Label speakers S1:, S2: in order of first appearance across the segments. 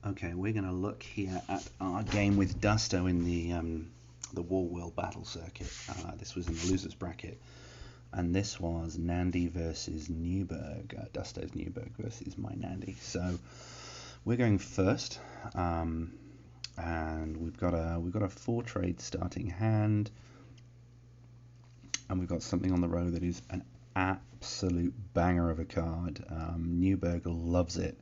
S1: Okay, we're going to look here at our game with Dusto in the War Wheel Battle Circuit. This was in the losers bracket, and this was Nandi versus Newburg. Dusto's Newburg versus my Nandi. So we're going first, and we've got a 4-trade starting hand, and we've got something on the row that is an absolute banger of a card. Newburg loves it.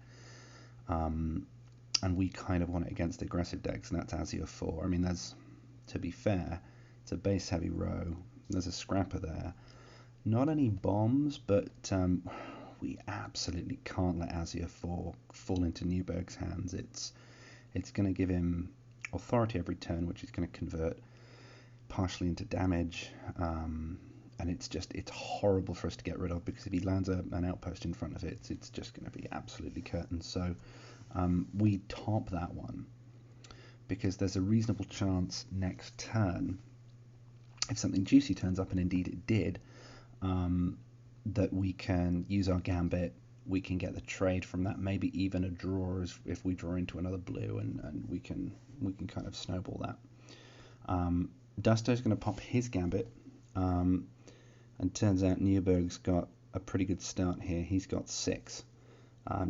S1: And we kind of want it against aggressive decks, and that's Azure 4. I mean, to be fair, it's a base heavy row. There's a scrapper there. Not any bombs, but we absolutely can't let Azure 4 fall into Newburg's hands. It's going to give him authority every turn, which is going to convert partially into damage. And it's horrible for us to get rid of, because if he lands an outpost in front of it, it's just going to be absolutely curtains. So we top that one, because there's a reasonable chance next turn, if something juicy turns up, and indeed it did, that we can use our gambit. We can get the trade from that, maybe even a draw if we draw into another blue, and we can kind of snowball that. Dusto's going to pop his gambit, and turns out Newburg's got a pretty good start here. He's got 6.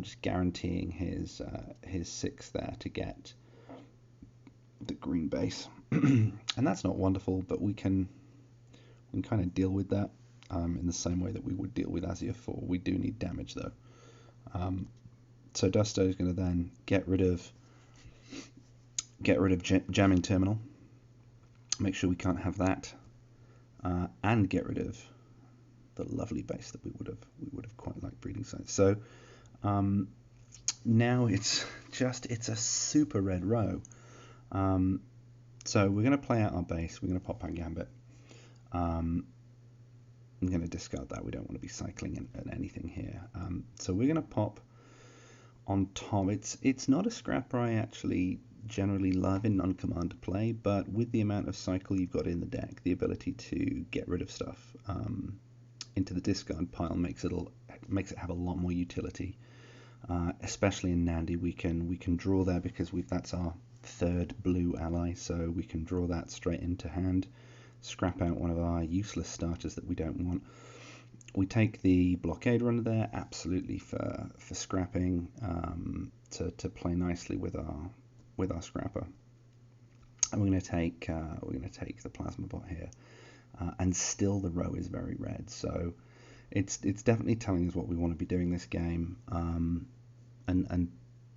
S1: Just guaranteeing his 6 there to get the green base. And that's not wonderful, but we can kind of deal with that in the same way that we would deal with Azure 4. We do need damage though. So Dusto is going to then get rid of jamming terminal. Make sure we can't have that, and get rid of the lovely base that we would have quite liked breeding sites. So now it's a super red row. So we're going to play out our base. We're going to pop our gambit. I'm going to discard that. We don't want to be cycling in anything here. So we're going to pop on top. It's not a scrapper I actually generally love in non-commander play, but with the amount of cycle you've got in the deck, the ability to get rid of stuff into the discard pile makes it have a lot more utility. Especially in Nandi, we can draw there, because that's our 3rd blue ally, so we can draw that straight into hand, scrap out one of our useless starters that we don't want. We take the blockade runner there, absolutely for scrapping, to play nicely with our scrapper. And we're going to take the plasma bot here, and still the row is very red. So it's definitely telling us what we want to be doing this game. And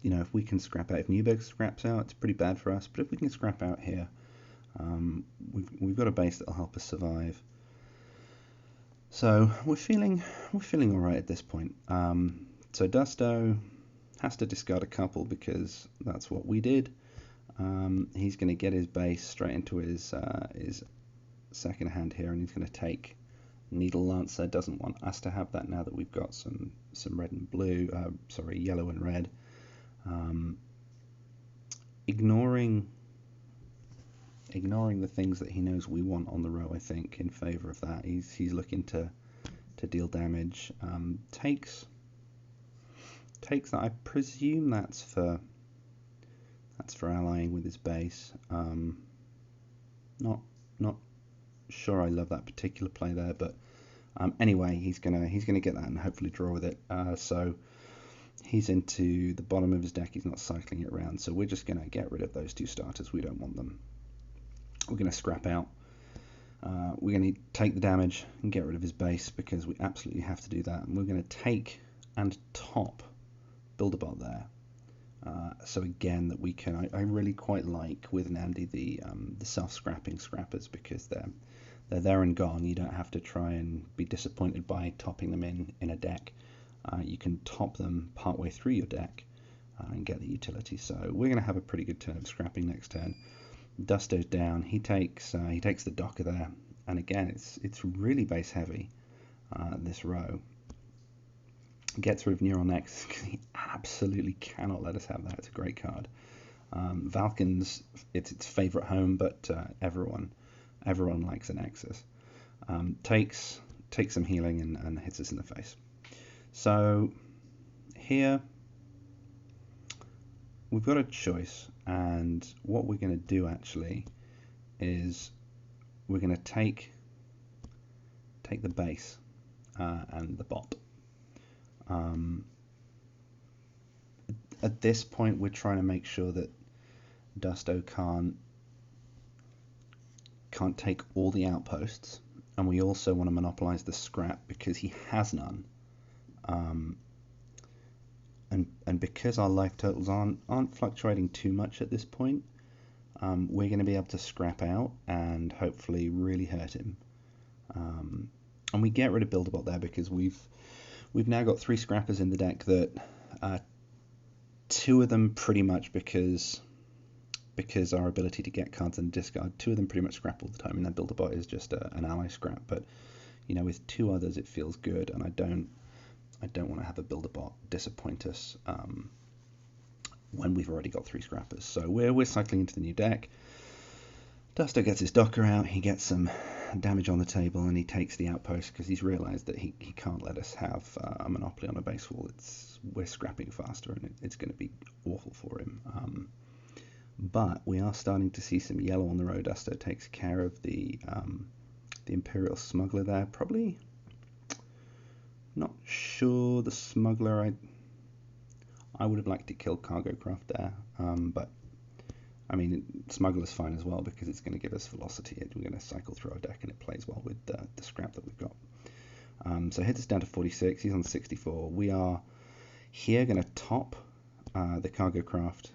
S1: you know, if we can scrap out, if Newburg scraps out, it's pretty bad for us. But if we can scrap out here, we've got a base that'll help us survive. So we're feeling all right at this point. So Dusto has to discard a couple, because that's what we did. He's going to get his base straight into his second hand here, and he's going to take Needle Lancer. Doesn't want us to have that now that we've got some red and blue, yellow and red. Ignoring the things that he knows we want on the row, I think, in favor of that. He's looking to deal damage. Takes that. I presume that's for allying with his base. Not sure I love that particular play there, but anyway, he's gonna get that and hopefully draw with it. So he's into the bottom of his deck. He's not cycling it around, so we're just gonna get rid of those 2 starters. We don't want them. We're gonna scrap out. We're gonna take the damage and get rid of his base, because we absolutely have to do that. And we're gonna take and top Build-A-Bot there. So again, that we can, I really quite like with Nandi the self-scrapping scrappers, because they're there and gone. You don't have to try and be disappointed by topping them in a deck. You can top them partway through your deck and get the utility. So we're going to have a pretty good turn of scrapping next turn. Dusto's down. He takes the Docker there, and again it's really base heavy, this row. Gets rid of Neural Nexus, because he absolutely cannot let us have that. It's a great card. Valken's its favorite home, but everyone likes a Nexus. Takes some healing and hits us in the face. So here we've got a choice, and what we're going to do actually is we're going to take the base and the bot. At this point, we're trying to make sure that Dusto can't take all the outposts, and we also want to monopolize the scrap because he has none. And because our life totals aren't fluctuating too much at this point, we're going to be able to scrap out and hopefully really hurt him. And we get rid of Build-A-Bot there because we've now got 3 scrappers in the deck that 2 of them pretty much because our ability to get cards and discard, 2 of them pretty much scrap all the time, and that Build-A-Bot is just an ally scrap. But with 2 others it feels good, and I don't want to have a Build-A-Bot disappoint us when we've already got 3 scrappers. So we're cycling into the new deck. Dusto gets his Docker out, he gets some damage on the table, and he takes the outpost because he's realised that he can't let us have a monopoly on a base wall. We're scrapping faster, and it's going to be awful for him. But we are starting to see some yellow on the road. Dusto takes care of the Imperial Smuggler there. Probably not sure the Smuggler. I would have liked to kill Cargo Craft there, but I mean, Smuggler's fine as well because it's going to give us velocity. We're going to cycle through our deck, and it plays well with the scrap that we've got. So hits us down to 46. He's on 64. We are here going to top the Cargo Craft.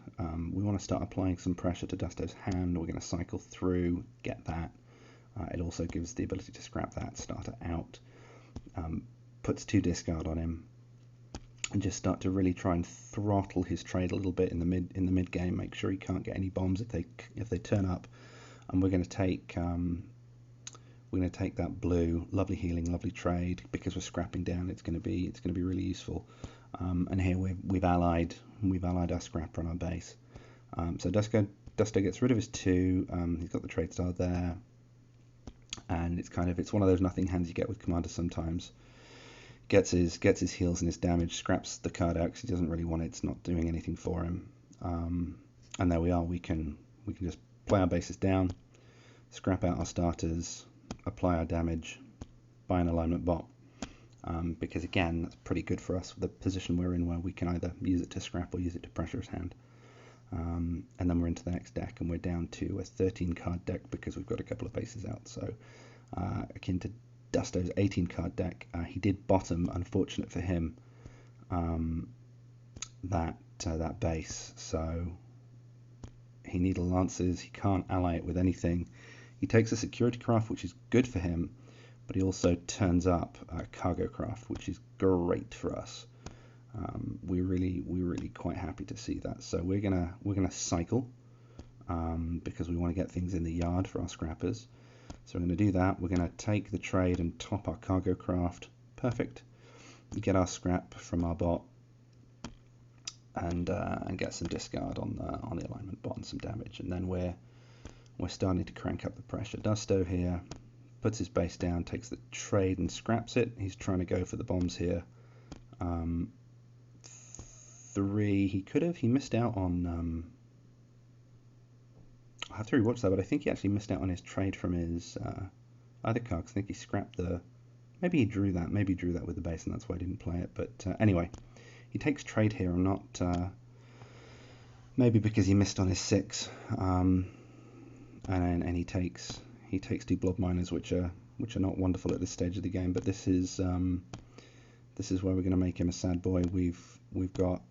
S1: We want to start applying some pressure to Dusto's hand. We're going to cycle through, get that. It also gives the ability to scrap that starter out. Puts 2 discard on him, and just start to really try and throttle his trade a little bit in the mid game. Make sure he can't get any bombs if they turn up. And we're going to take that blue, lovely healing, lovely trade, because we're scrapping down. It's going to be really useful. And here we've allied our scrapper on our base. So Dusto gets rid of his 2. He's got the trade star there, and it's one of those nothing hands you get with Commander sometimes. Gets his heals and his damage, scraps the card out because he doesn't really want it. It's not doing anything for him. And there we are. We can just play our bases down, scrap out our starters, apply our damage, buy an alignment bot. Because again, that's pretty good for us with the position we're in, where we can either use it to scrap or use it to pressure his hand. And then we're into the next deck, and we're down to a 13 card deck because we've got a couple of bases out. So akin to Dusto's 18 card deck, he did bottom, unfortunate for him, that base. So he needle lances, he can't ally it with anything. He takes a security craft, which is good for him, but he also turns up Cargo Craft, which is great for us. We're really quite happy to see that. So we're gonna cycle because we want to get things in the yard for our scrappers. So we're going to do that. We're going to take the trade and top our Cargo Craft. Perfect. Get our scrap from our bot, and get some discard on the alignment bot and some damage. And then we're starting to crank up the pressure. Dusto here puts his base down, takes the trade and scraps it. He's trying to go for the bombs here. 3. He missed out on. I have to rewatch that, but I think he actually missed out on his trade from his other card. I think he scrapped maybe he drew that with the base, and that's why I didn't play it. But anyway, he takes trade here. I'm not maybe because he missed on his 6, and he takes 2 blob miners, which are not wonderful at this stage of the game. But this is where we're going to make him a sad boy. We've got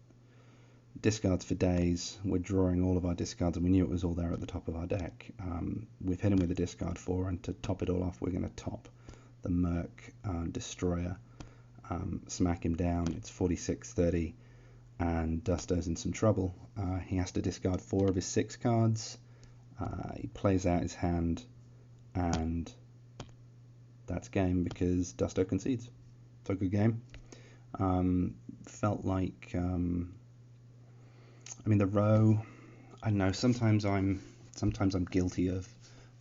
S1: discards for days. We're drawing all of our discards, and we knew it was all there at the top of our deck. We've hit him with a discard 4, and to top it all off, we're going to top the Merc Destroyer, smack him down. It's 46-30, and Dusto's in some trouble. He has to discard 4 of his 6 cards. He plays out his hand, and that's game because Dusto concedes. It's a good game. Felt like the row, I don't know, sometimes I'm guilty of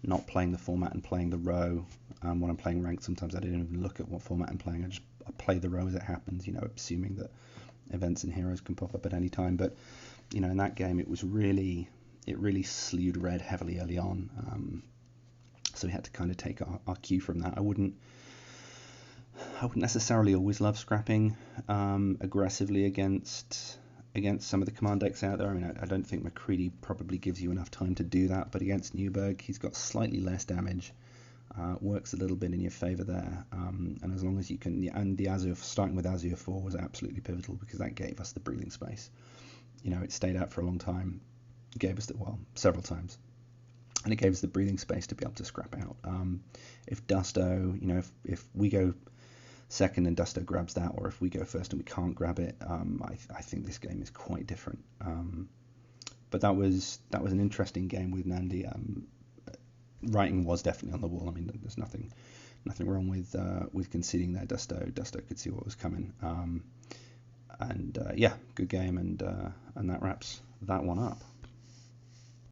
S1: not playing the format and playing the row. When I'm playing ranked, sometimes I don't even look at what format I'm playing. I play the row as it happens, assuming that events and heroes can pop up at any time. But in that game it really slewed red heavily early on. So we had to kind of take our cue from that. I wouldn't necessarily always love scrapping aggressively against some of the command decks out there. I mean, I don't think McCready probably gives you enough time to do that, but against Newburg, he's got slightly less damage. Works a little bit in your favour there, and as long as you can, and the Azure, starting with Azure 4 was absolutely pivotal because that gave us the breathing space. It stayed out for a long time, gave us several times, and it gave us the breathing space to be able to scrap out. If Dusto, if we go second and Dusto grabs that, or if we go first and we can't grab it, I think this game is quite different. But that was an interesting game with Nandi. Writing was definitely on the wall. I mean, there's nothing wrong with conceding there. Dusto could see what was coming. And yeah, good game, and that wraps that one up.